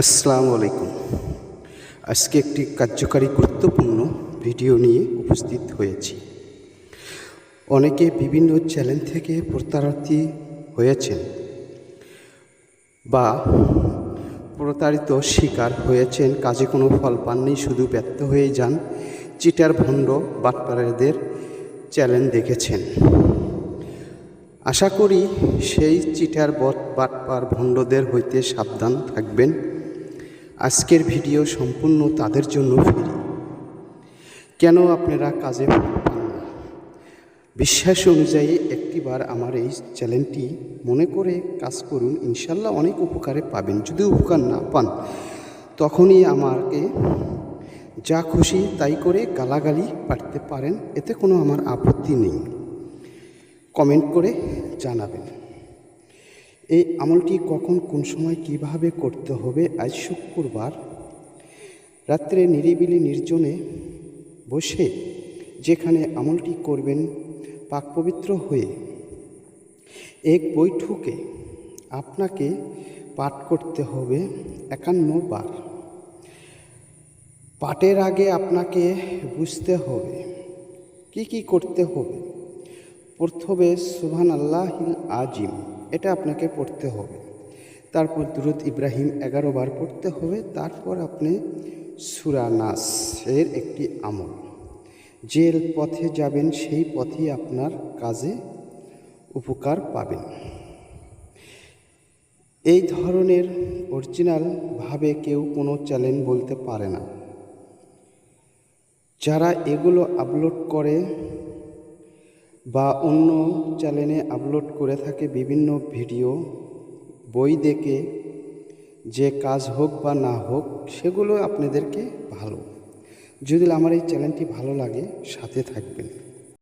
আসসালামু আলাইকুম। আজকে একটি কার্যকারী গুরুত্বপূর্ণ ভিডিও নিয়ে উপস্থিত হয়েছি। অনেকে বিভিন্ন চ্যানেল থেকে প্রতারিত হয়েছেন বা প্রতারিত শিকার হয়েছেন, কাজে কোনো ফল পাননি, শুধু ব্যর্থ হয়ে যান। চিটার ভণ্ড বাটপারদের চ্যানেল দেখেছেন। আশা করি সেই চিটার বাটপার ভণ্ডদের হইতে সাবধান থাকবেন। আজকের ভিডিও সম্পূর্ণ তাদের জন্য ফ্রি। কেন আপনারা কাজে পান না? বিশ্বাস অনুযায়ী একটিবার আমার এই চ্যানেলটি মনে করে কাজ করুন, ইনশাল্লাহ অনেক উপকারে পাবেন। যদি উপকার না পান তখনই আমাকে যা খুশি তাই করে গালাগালি পাঠাতে পারেন, এতে কোনো আমার আপত্তি নেই। কমেন্ট করে জানাবেন এই আমলটি কখন কোন সময় কিভাবে করতে হবে। আজ শুক্রবার রাত্রে নিরিবিলি নির্জনে বসে যেখানে আমলটি করবেন, পাক পবিত্র হয়ে এক বৈঠকে আপনাকে পাঠ করতে হবে 51 বার। পাঠের আগে আপনাকে বুঝতে হবে কি কি করতে হবে। প্রথমে সুবহানাল্লাহিল আজিম, এটা আপনাকে পড়তে হবে। তারপর দুরূদ ইব্রাহিম 11 বার পড়তে হবে। তারপর আপনি সূরা নাস এর একটি আমল, যে পথে যাবেন সেই পথেই আপনার কাজে উপকার পাবেন। এই ধরনের অরিজিনালভাবে কেউ কোনো চ্যানেল বলতে পারে না। যারা এগুলো আপলোড করে বা অন্য চ্যানেলে আপলোড করে থাকে বিভিন্ন ভিডিও, বই দেখে যে কাজ হোক বা না হোক, সেগুলো আপনাদেরকে ভালো। যদি আমার এই চ্যানেলটি ভালো লাগে সাথে থাকবেন।